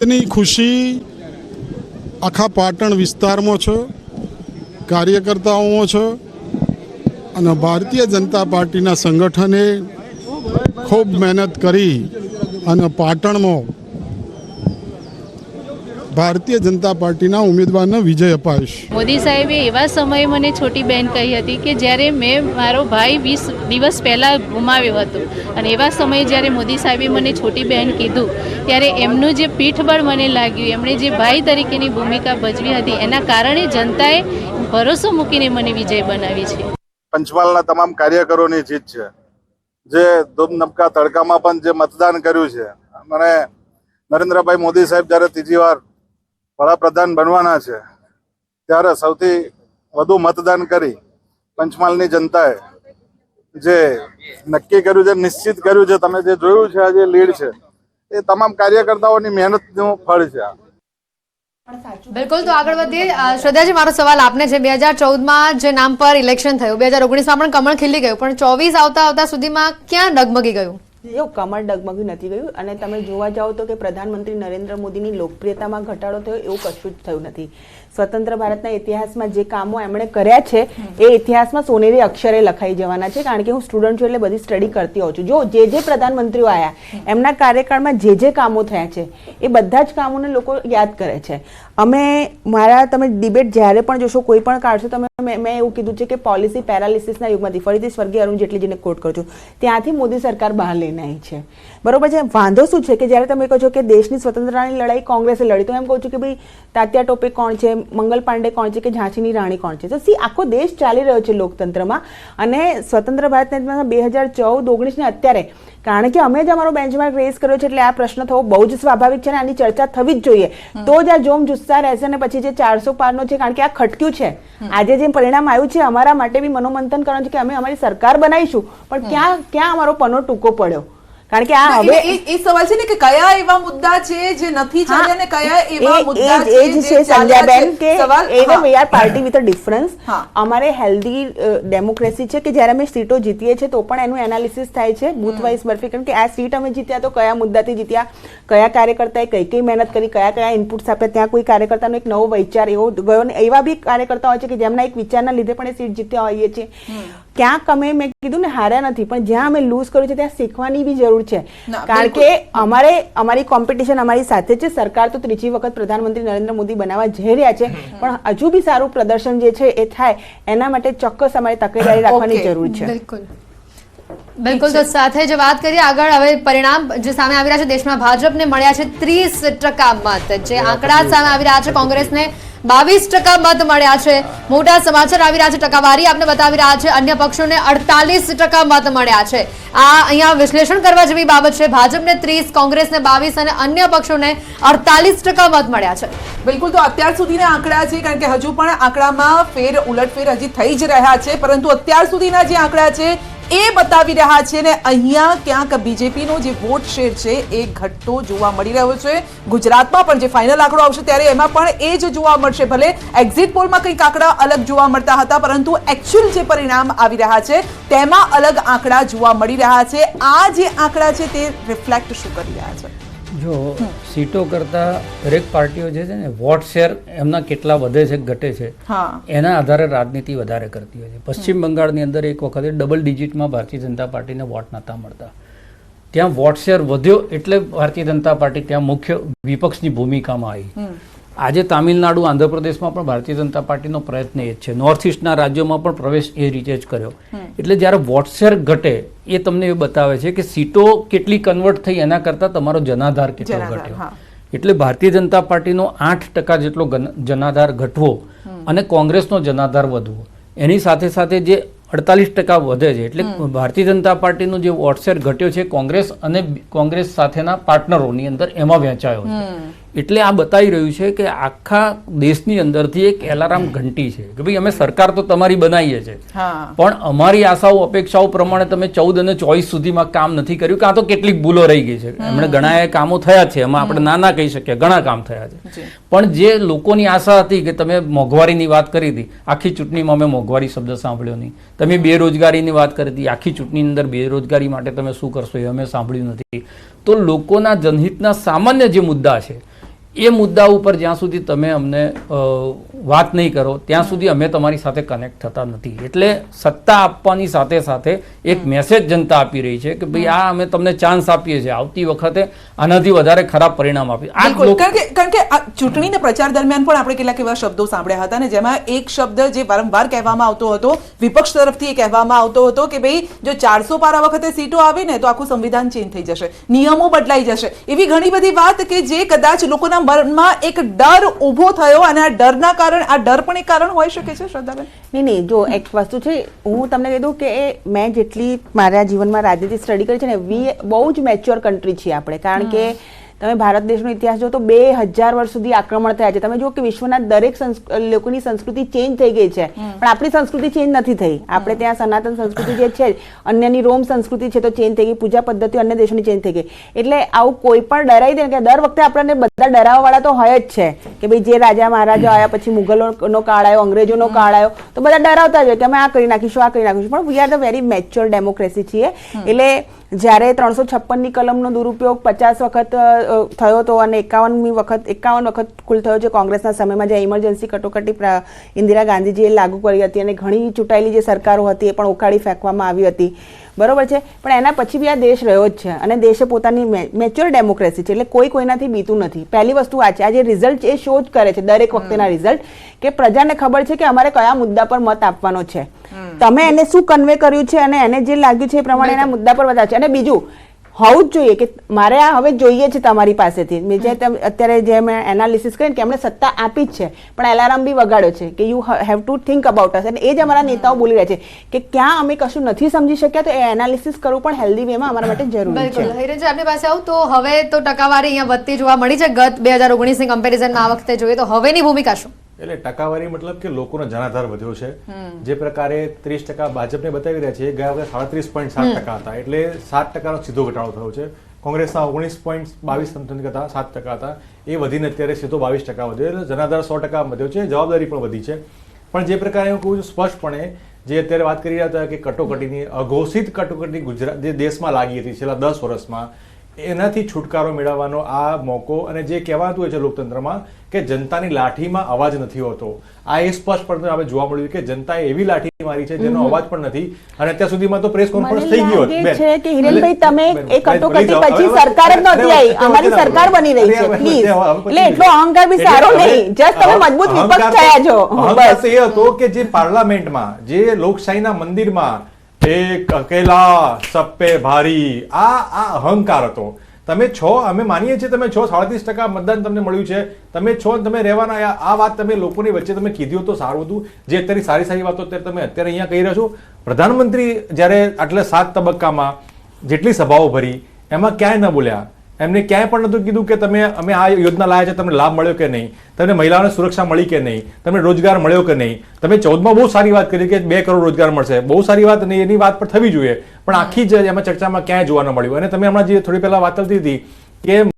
ની ખુશી આખા પાટણ વિસ્તારમાં છે, કાર્યકર્તાઓમાં છે અને ભારતીય જનતા પાર્ટીના સંગઠને ખૂબ મહેનત કરી અને પાટણમાં ભારતીય જનતા પાર્ટીના ઉમેદવારને વિજય અપાવીશ। મોદી સાહેબે એવા સમયે મને છોટી બહેન કહી હતી કે જ્યારે મેં મારો ભાઈ 20 દિવસ પહેલાં ગુમાવ્યો હતો અને એવા સમયે જ્યારે મોદી સાહેબે મને છોટી બહેન કીધું ત્યારે એમનું જે પીઠબળ મને લાગ્યું, એમણે જે ભાઈ તરીકેની ભૂમિકા ભજવી હતી એના કારણે જનતાએ ભરોસો મૂકીને મને વિજય બનાવી છે। પંચમહાલના તમામ કાર્યકરોની જીત છે, જે ધૂમધમકા તડકામાં પણ જે મતદાન કર્યું છે। મને નરેન્દ્રભાઈ મોદી સાહેબ જ્યારે ત્રીજી વાર વડાપ્રધાન બનવાના છે ત્યારે સૌથી વધુ મતદાન કરી પંચમહાલની જનતાએ જે નક્કી કર્યું છે, નિશ્ચિત કર્યું છે, તમે જે જોયું છે આ જે લીડ છે એ તમામ કાર્યકર્તાઓની મહેનતનું ફળ છે। બિલકુલ, તો આગળ વધીએ। શ્રદ્ધાજી, મારો સવાલ આપને છે, 2014માં જે નામ પર ઇલેક્શન થયું, 2019માં પણ કમળ ખીલી ગયું, પણ 24 આવતા સુધીમાં ક્યાં ડગમગી ગયું? જો કમળ ડગમગ્યું નથી ગયું અને તમે જોવા જાઓ તો કે પ્રધાનમંત્રી નરેન્દ્ર મોદીની લોકપ્રિયતામાં ઘટાડો થયો એવું કશું જ થયું નથી। સ્વતંત્ર ભારતના ઇતિહાસમાં જે કામો એમણે કર્યા છે એ ઇતિહાસમાં સોનેરી અક્ષરે લખાઈ જવાના છે, કારણ કે હું સ્ટુડન્ટ છું એટલે બધી સ્ટડી કરતી હોઉં છું। જો જે પ્રધાનમંત્રીઓ આવ્યા એમના કાર્યકાળમાં જે કામો થયા છે એ બધા જ કામોને લોકો યાદ કરે છે। તમે ડિબેટ જ્યારે પણ જોશો, કોઈ પણ કાઢશો, મેં એવું કીધું છે કે પોલિસી પેરાલિસિસના યુગમાંથી, ફરીથી સ્વર્ગીય અરુણ જેટલીજીને કોટ કરું છું, ત્યાંથી મોદી સરકાર બહાર લઈને આવી છે, બરોબર છે। વાંધો શું છે કે જ્યારે તમે કહો છો કે દેશની સ્વતંત્રતાની લડાઈ કોંગ્રેસે લડી, તો એમ કહું છું કે ભાઈ તાત્યા ટોપે કોણ છે, મંગલ પાંડે કોણ છે, કે ઝાંસીની રાણી કોણ છે? તો આખો દેશ ચાલી રહ્યો છે લોકતંત્રમાં અને સ્વતંત્ર ભારતના 2014-19 ને અત્યારે, કારણ કે અમે જ અમારો બેન્ચમાર્ક રેઝ કર્યો છે એટલે આ પ્રશ્ન થવો બહુ જ સ્વાભાવિક છે ને આની ચર્ચા થવી જ જોઈએ, તો જ આ જોમ જુસ્સા રહેશે ને પછી જે 400 પારનો છે, કારણ કે આ ખટક્યું છે, આજે જે પરિણામ આવ્યું છે અમારા માટે બી મનોમંથન કરવાનું છે કે અમે અમારી સરકાર બનાવીશું પણ ક્યાં અમારો પનો ટૂંકો પડ્યો, કારણ કે આ હવે એ સવાલ છે ને કે કયા એવા મુદ્દા છે જે નથી ચાલ્યા ને કયા એવા મુદ્દા છે જે સંજ્ઞાબેન કે એને we are party with a difference. અમારે હેલ્ધી ડેમોક્રેસી છે કે જ્યારે અમે સીટો જીતીએ છીએ તો પણ એનું એનાલિસિસ થાય છે બૂથ વાઇઝ બરફી, કારણ કે આ સીટ અમે જીત્યા તો કયા મુદ્દાથી જીત્યા, કયા કાર્યકર્તાએ કઈ મહેનત કરી, કયા ઇનપુટ્સ આપ્યા, ત્યાં કોઈ કાર્યકર્તાનો એક નવો વિચાર એવો ગયો ને એવા બી કાર્યકર્તા હોય છે કે જેમના એક વિચારના લીધે પણ એ સીટ જીત્યા હોઈએ છીએ। ક્યાંક અમે, મેં કીધું ને, હાર્યા નથી, પણ જ્યાં અમે લૂઝ કર્યું છે ત્યાં શીખવાની બી જરૂર છે, કારણ કે અમારી કોમ્પિટિશન અમારી સાથે છે। સરકાર તો ત્રીજી વખત પ્રધાનમંત્રી નરેન્દ્ર મોદી બનાવવા જઈ રહ્યા છે, પણ હજુ બી સારું પ્રદર્શન જે છે એ થાય એના માટે ચોક્કસ અમારે તકેદારી રાખવાની જરૂર છે। બિલકુલ, તો સાથે જ વાત કરીએ આગળ, હવે પરિણામ જે સામે આવી રહ્યા છે, દેશમાં ભાજપને મળ્યા છે 30% મત, જે આંકડા સામે આવી રહ્યા છે, કોંગ્રેસને 22% મત મળ્યા છે। મોટા સમાચાર આવી રહ્યા છે, ટકાવારી આપને બતાવી રહ્યા છે, અન્ય પક્ષોને 48% મત મળ્યા છે। આ અહીંયા વિશ્લેષણ કરવા જેવી બાબત છે, ભાજપને 30, કોંગ્રેસને 22 અને અન્ય પક્ષોને 48% મત મળ્યા છે। બિલકુલ, તો અત્યાર સુધીના આંકડા છે, કારણ કે હજુ પણ આંકડામાં ઉલટફેર હજી થઈ જ રહ્યા છે, પરંતુ અત્યાર સુધીના જે આંકડા છે એ બતાવી રહ્યા છે ને અહીંયા ક્યાંક બીજેપીનો જે વોટ શેર છે એ ઘટતો જોવા મળી રહ્યો છે। ગુજરાતમાં પણ જે ફાઇનલ આંકડો આવશે ત્યારે એમાં પણ એ જ જોવા મળશે, ભલે એક્ઝિટ પોલમાં કંઈક આંકડા અલગ જોવા મળતા હતા પરંતુ એકચ્યુઅલ જે પરિણામ આવી રહ્યા છે તેમાં અલગ આંકડા જોવા મળી રહ્યા છે। આ જે આંકડા છે તે રિફ્લેક્ટ શું કરી રહ્યા છે? જો સીટો કરતા દરેક પાર્ટીઓ જે છે ને વોટ શેર એમના કેટલા વધે છે ઘટે છે એના આધારે રાજનીતિ વધારે કરતી હોય છે। પશ્ચિમ બંગાળની અંદર એક વખતે ડબલ ડિજિટમાં ભારતીય જનતા પાર્ટીને વોટ નહોતા મળતા, ત્યાં વોટ શેર વધ્યો એટલે ભારતીય જનતા પાર્ટી ત્યાં મુખ્ય વિપક્ષની ભૂમિકામાં આવી। આજે તામિલનાડુ, આંધ્રપ્રદેશમાં પણ ભારતીય જનતા પાર્ટીનો પ્રયત્ન એ જ છે, નોર્થ ઇસ્ટના રાજ્યોમાં પણ પ્રવેશ એ રીતે જ કર્યો। એટલે જ્યારે વોટ શેર ઘટે એ તમને એ બતાવે છે કે સીટો કેટલી કન્વર્ટ થઈ એના કરતાં તમારો જનાધાર કેટલો ઘટ્યો। એટલે ભારતીય જનતા પાર્ટીનો 8% જેટલો જનાધાર ઘટવો અને કોંગ્રેસનો જનાધાર વધવો, એની સાથે સાથે જે 48% વધે છે, એટલે ભારતીય જનતા પાર્ટીનો જે વોટ શેર ઘટ્યો છે કોંગ્રેસ અને કોંગ્રેસ સાથેના પાર્ટનરોની અંદર એમાં વહેંચાયો છે। એટલે આ બતાવી રહ્યું છે કે આખા દેશની અંદરથી એક એલાર્મ ઘંટી છે કે ભાઈ અમે સરકાર તો તમારી બનાવીએ છીએ પણ અમારી આશાઓ અપેક્ષાઓ પ્રમાણે તમે 14 અને 24 સુધીમાં કામ નથી કર્યું, કાં તો કેટલીક ભૂલો રહી ગઈ છે, એમણે ઘણા કામો થયા છે, એમાં આપણે ના કહી શકીએ, ઘણા કામ થયા છે, પણ જે લોકોની આશા હતી કે તમે મોંઘવારીની વાત કરી હતી, આખી ચૂંટણીમાં અમે મોંઘવારી શબ્દ સાંભળ્યો નહીં, તમે બેરોજગારીની વાત કરી હતી, આખી ચૂંટણીની અંદર બેરોજગારી માટે તમે શું કરશો એ અમે સાંભળ્યું નથી। તો લોકોના જનહિતના સામાન્ય જે મુદ્દા છે એ મુદ્દા ઉપર જ્યાં સુધી તમે અમને વાત નહીં કરો ત્યાં સુધી અમે તમારી સાથે કનેક્ટ થતા નથી. એટલે સત્તા આપવાની સાથે સાથે એક મેસેજ જનતા આપી રહી છે કે ભાઈ આ અમે તમને ચાન્સ આપીએ છીએ, આવતી વખતે આનાથી વધારે ખરાબ પરિણામ આપીએ. બિલકુલ. કારણ કે આ ચૂંટણીના પ્રચાર દરમિયાન પણ આપણે કેટલાક એવા શબ્દો સાંભળ્યા હતા ને જેમાં એક શબ્દ જે વારંવાર કહેવામાં આવતો હતો, વિપક્ષ તરફથી એ કહેવામાં આવતો હતો કે ભાઈ જો 400 પાર આ વખતે સીટો આવી ને તો આખું સંવિધાન ચેન્જ થઈ જશે, નિયમો બદલાઈ જશે, એવી ઘણી બધી વાત કે જે કદાચ લોકોના મનમાં એક ડર ઊભો થયો અને આ ડરના કારણે, આ ડર પણ એક કારણ હોઈ શકે છે શ્રદ્ધાબેન? નહીં, જો એક વસ્તુ છે, હું તમને કીધું કે મેં જેટલી મારા જીવનમાં રાજનીતિ સ્ટડી કરી છે ને, બહુ જ મેચ્યોર કન્ટ્રી છીએ આપણે. કારણ કે તમે ભારત દેશનો ઇતિહાસ જો તો 2000 વર્ષ સુધી આક્રમણ થયા છે. તમે જુઓ કે વિશ્વના દરેક લોકોની સંસ્કૃતિ ચેન્જ થઈ ગઈ છે, પણ આપણી સંસ્કૃતિ ચેન્જ નથી થઈ. આપણે ત્યાં સનાતન સંસ્કૃતિ જે છે, અન્યની રોમ સંસ્કૃતિ છે તો ચેન્જ થઈ ગઈ, પૂજા પદ્ધતિઓ અન્ય દેશોની ચેન્જ થઈ ગઈ. એટલે આવું કોઈ પણ ડરાઈ દે કે દર વખતે આપણને બધા ડરાવવા વાળા તો હોય જ છે કે ભાઈ જે રાજા મહારાજા આવ્યા, પછી મુગલોનો કાળ આવ્યો, અંગ્રેજોનો કાળ આવ્યો, તો બધા ડરાવતા જ હોય કે અમે આ કરી નાખીશું, આ કરી નાખીશું. પણ we are the very mature democracy છીએ. એટલે જ્યારે 356ની કલમનો દુરુપયોગ 50 વખત થયો હતો અને 51 વખત કુલ થયો છે કોંગ્રેસના સમયમાં, જે ઇમરજન્સી કટોકટી ઇન્દિરા ગાંધીજીએ લાગુ કરી હતી અને ઘણી ચૂંટાયેલી જે સરકારો હતી એ પણ ઉખાડી ફેંકવામાં આવી હતી, બરોબર છે. પણ એના પછી બી આ દેશ રહ્યો જ છે અને દેશે પોતાની મેચ્યોર ડેમોક્રેસી છે. એટલે કોઈ કોઈનાથી બીતું નથી. પહેલી વસ્તુ આ છે, આ જે રિઝલ્ટ એ શો જ કરે છે દરેક વખતેના રિઝલ્ટ, કે પ્રજાને ખબર છે કે અમારે કયા મુદ્દા પર મત આપવાનો છે, તમે એને શું કન્વે કર્યું છે અને એને જે લાગ્યું છે એ પ્રમાણે એના મુદ્દા પર વધારે છે. અને બીજું હોવું જ જોઈએ કે મારે આ હવે જોઈએ છે તમારી પાસેથી. મેં જે અત્યારે જે મેં એનાલિસિસ કરીને કે એમણે સત્તા આપી જ છે, પણ એલાર્મ બી વગાડ્યો છે કે you have to think about us. અને એ જ અમારા નેતાઓ બોલી રહ્યા છે કે ક્યાં અમે કશું નથી સમજી શક્યા, તો એ એનાલિસિસ કરવું પણ હેલ્ધી વેમાં અમારા માટે જરૂરી છે. બિલકુલ. હિરેનજી, આપની પાસે આવું તો હવે તો ટકાવારી અહીંયા વધતી જોવા મળી છે ગત 2019ની કમ્પેરિઝનમાં. આ વખતે જોઈએ તો હવેની ભૂમિકા શું? એટલે ટકાવારી મતલબ કે લોકોનો જનાધાર વધ્યો છે. જે પ્રકારે 30% ભાજપને બતાવી રહ્યા છે, ગયા વખતે 37.7% હતા, એટલે 7%નો સીધો ઘટાડો થયો છે. કોંગ્રેસના 19.22 સમથિંગ હતા, 7% હતા, એ વધીને અત્યારે સીધો 22% વધ્યો. એટલે જનાધાર 100% વધ્યો છે, જવાબદારી પણ વધી છે. પણ જે પ્રકારે હું કહું છું સ્પષ્ટપણે, જે અત્યારે વાત કરી રહ્યા હતા કે કટોકટીની, અઘોષિત કટોકટી ગુજરાત જે દેશમાં લાગી હતી છેલ્લા 10 વર્ષમાં, એનાથી છુટકારો મેળવવાનો આ મોકો. અને જે કહેવાતું હોય છે લોકતંત્રમાં કે જનતાની લાઠીમાં અવાજ નથી હોતો, આ એ સ્પષ્ટપણે આપણે જોવા મળ્યું કે જનતાએ એવી લાઠી મારી છે જેનો અવાજ પણ નથી. અને અત્યાર સુધીમાં તો પ્રેસ કોન્ફરન્સ થઈ ગયો છે કે હિરેનભાઈ તમે એ કટોકટી પછી સરકાર જ નહોતી આવી, અમારી સરકાર બની રહી છે, પ્લીઝ. એટલે એટલો અહંકાર બી સારો નહીં, જસ્ટ તમે મજબૂત વિપક્ષ થયા છો. બસ એ હતો કે જે પાર્લામેન્ટમાં, જે લોકશાહીના મંદિરમાં એક અકેલા સબ પે ભારી, આ અહંકાર હતો. તમે છો, અમે માનીએ છીએ તમે છો, 37% મતદાન તમને મળ્યું છે, તમે છો, તમે રહેવાના. આ વાત તમે લોકોની વચ્ચે તમે કીધી તો સારું હતું. જે અત્યારે સારી વાતો તમે અત્યારે અહીંયા કહી રહ્યા છો. પ્રધાનમંત્રી જ્યારે આટલા 7 તબક્કામાં જેટલી સભાઓ ભરી એમાં ક્યાંય ન બોલ્યા. એમને ક્યાંય પણ નતું કીધું કે તમે અમે આ યોજના લાયા છે, તમને લાભ મળ્યો કે નહીં, તમને મહિલાઓને સુરક્ષા મળી કે નહીં, તમને રોજગાર મળ્યો કે નહીં. તમે 14માં બહુ સારી વાત કરી કે 2 કરોડ રોજગાર મળશે, બહુ સારી વાત, અને એની વાત પણ થવી જોઈએ, પણ આખી જ એમાં ચર્ચામાં ક્યાંય જોવા ન મળ્યું. અને તમે હમણાં જે થોડી પહેલા વાત કરતી હતી કે